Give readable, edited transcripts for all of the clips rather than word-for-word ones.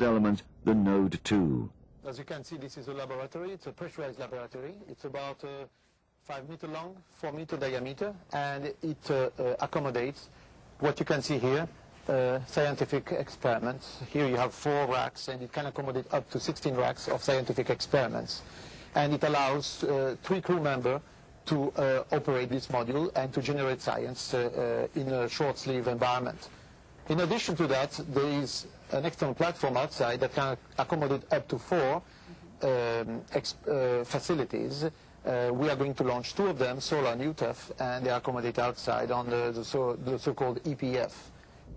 built element, the Node 2. As you can see, this is a laboratory. It's a pressurized laboratory. It's about 5 meters long, 4 meters diameter, and it accommodates what you can see here, scientific experiments. Here you have 4 racks, and it can accommodate up to 16 racks of scientific experiments. And it allows 3 crew members to operate this module and to generate science in a short-sleeve environment. In addition to that, there is an external platform outside that can accommodate up to 4 facilities. We are going to launch 2 of them, solar and UTEF, and they accommodate outside on the so-called EPF.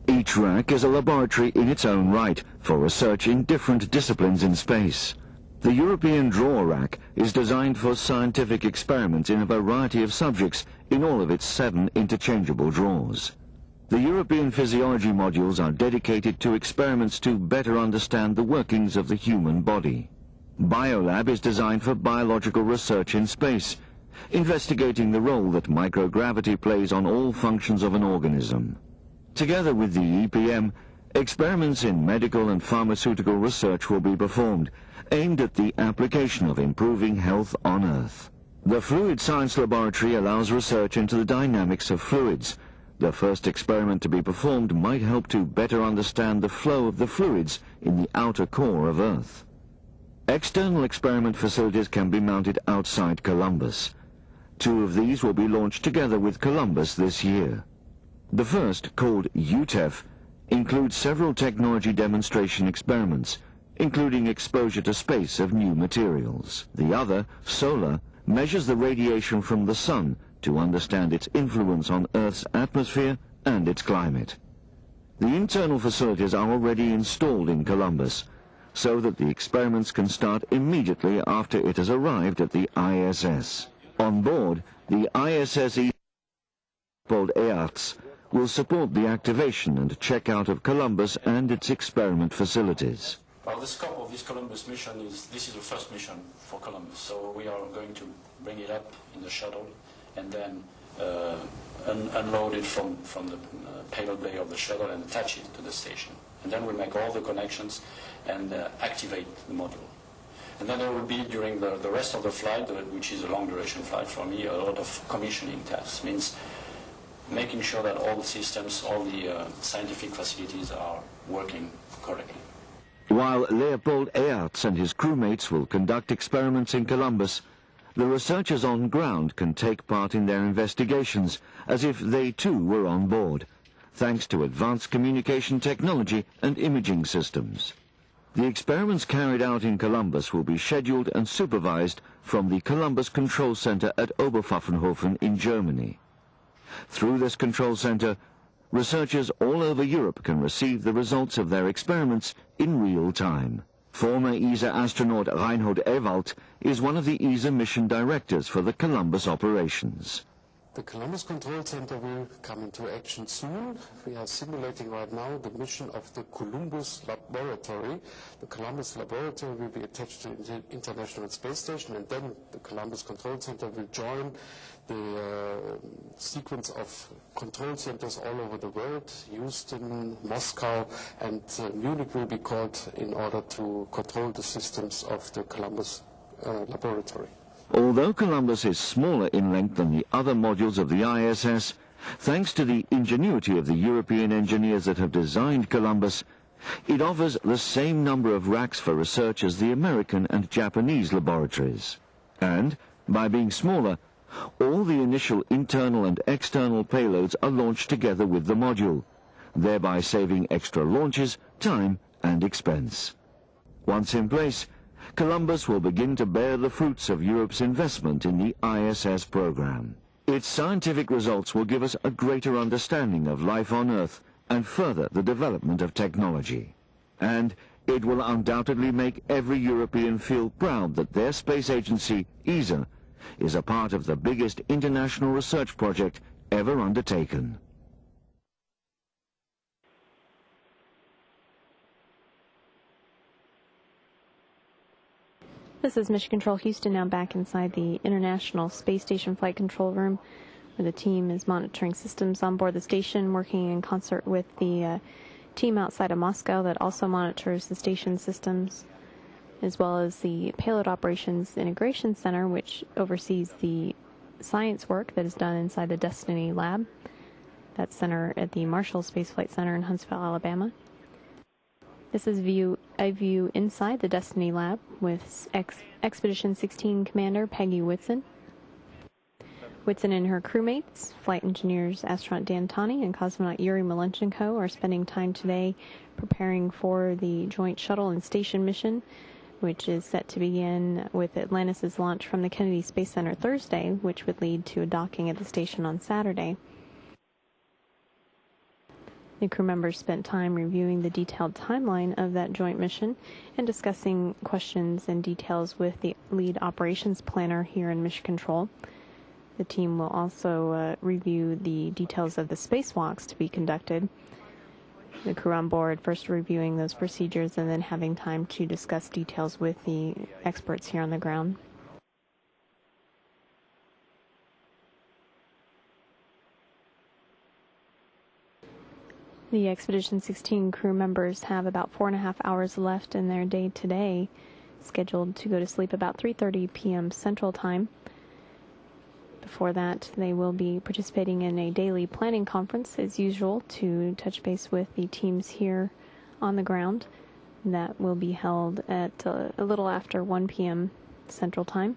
Each rack is a laboratory in its own right for research in different disciplines in space. The European Draw Rack is designed for scientific experiments in a variety of subjects in all of its 7 interchangeable drawers. The European physiology modules are dedicated to experiments to better understand the workings of the human body. Biolab is designed for biological research in space, investigating the role that microgravity plays on all functions of an organism. Together with the EPM, experiments in medical and pharmaceutical research will be performed, aimed at the application of improving health on Earth. The Fluid Science Laboratory allows research into the dynamics of fluids. The first experiment to be performed might help to better understand the flow of the fluids in the outer core of Earth. External experiment facilities can be mounted outside Columbus. 2 of these will be launched together with Columbus this year. The first, called UTEF, includes several technology demonstration experiments, including exposure to space of new materials. The other, SOLAR, measures the radiation from the sun to understand its influence on Earth's atmosphere and its climate. The internal facilities are already installed in Columbus, so that the experiments can start immediately after it has arrived at the ISS. On board, the ISS called EARTS will support the activation and checkout of Columbus and its experiment facilities. Well, the scope of this Columbus mission is, this is the first mission for Columbus, so we are going to bring it up in the shuttle and then unload it from the payload bay of the shuttle and attach it to the station. And then we'll make all the connections and activate the module. And then there will be, during the rest of the flight, which is a long-duration flight for me, a lot of commissioning tasks. Means making sure that all the systems, all the scientific facilities are working correctly. While Leopold Earts and his crewmates will conduct experiments in Columbus, the researchers on ground can take part in their investigations as if they too were on board, thanks to advanced communication technology and imaging systems. The experiments carried out in Columbus will be scheduled and supervised from the Columbus Control Center at Oberpfaffenhofen in Germany. Through this control center, researchers all over Europe can receive the results of their experiments in real time. Former ESA astronaut Reinhold Ewald is one of the ESA mission directors for the Columbus operations. The Columbus Control Center will come into action soon. We are simulating right now the mission of the Columbus Laboratory. The Columbus Laboratory will be attached to the International Space Station, and then the Columbus Control Center will join the sequence of control centers all over the world. Houston, Moscow, and Munich will be called in order to control the systems of the Columbus Laboratory. Although Columbus is smaller in length than the other modules of the ISS, thanks to the ingenuity of the European engineers that have designed Columbus, it offers the same number of racks for research as the American and Japanese laboratories. And, by being smaller, all the initial internal and external payloads are launched together with the module, thereby saving extra launches, time and expense. Once in place, Columbus will begin to bear the fruits of Europe's investment in the ISS program. Its scientific results will give us a greater understanding of life on Earth and further the development of technology. And it will undoubtedly make every European feel proud that their space agency, ESA, is a part of the biggest international research project ever undertaken. This is Mission Control Houston, now back inside the International Space Station Flight Control Room, where the team is monitoring systems on board the station, working in concert with the team outside of Moscow that also monitors the station systems, as well as the Payload Operations Integration Center, which oversees the science work that is done inside the Destiny Lab. That's center at the Marshall Space Flight Center in Huntsville, Alabama. This is a view inside the Destiny Lab with Expedition 16 Commander Peggy Whitson. Whitson and her crewmates, flight engineers astronaut Dan Tani and cosmonaut Yuri Malenchenko, are spending time today preparing for the Joint Shuttle and Station mission, which is set to begin with Atlantis' launch from the Kennedy Space Center Thursday, which would lead to a docking at the station on Saturday. The crew members spent time reviewing the detailed timeline of that joint mission and discussing questions and details with the lead operations planner here in Mission Control. The team will also review the details of the spacewalks to be conducted. The crew on board first reviewing those procedures and then having time to discuss details with the experts here on the ground. The Expedition 16 crew members have about 4.5 hours left in their day today, scheduled to go to sleep about 3:30 p.m. Central Time. Before that, they will be participating in a daily planning conference, as usual, to touch base with the teams here on the ground. That will be held at a little after 1 p.m. Central Time.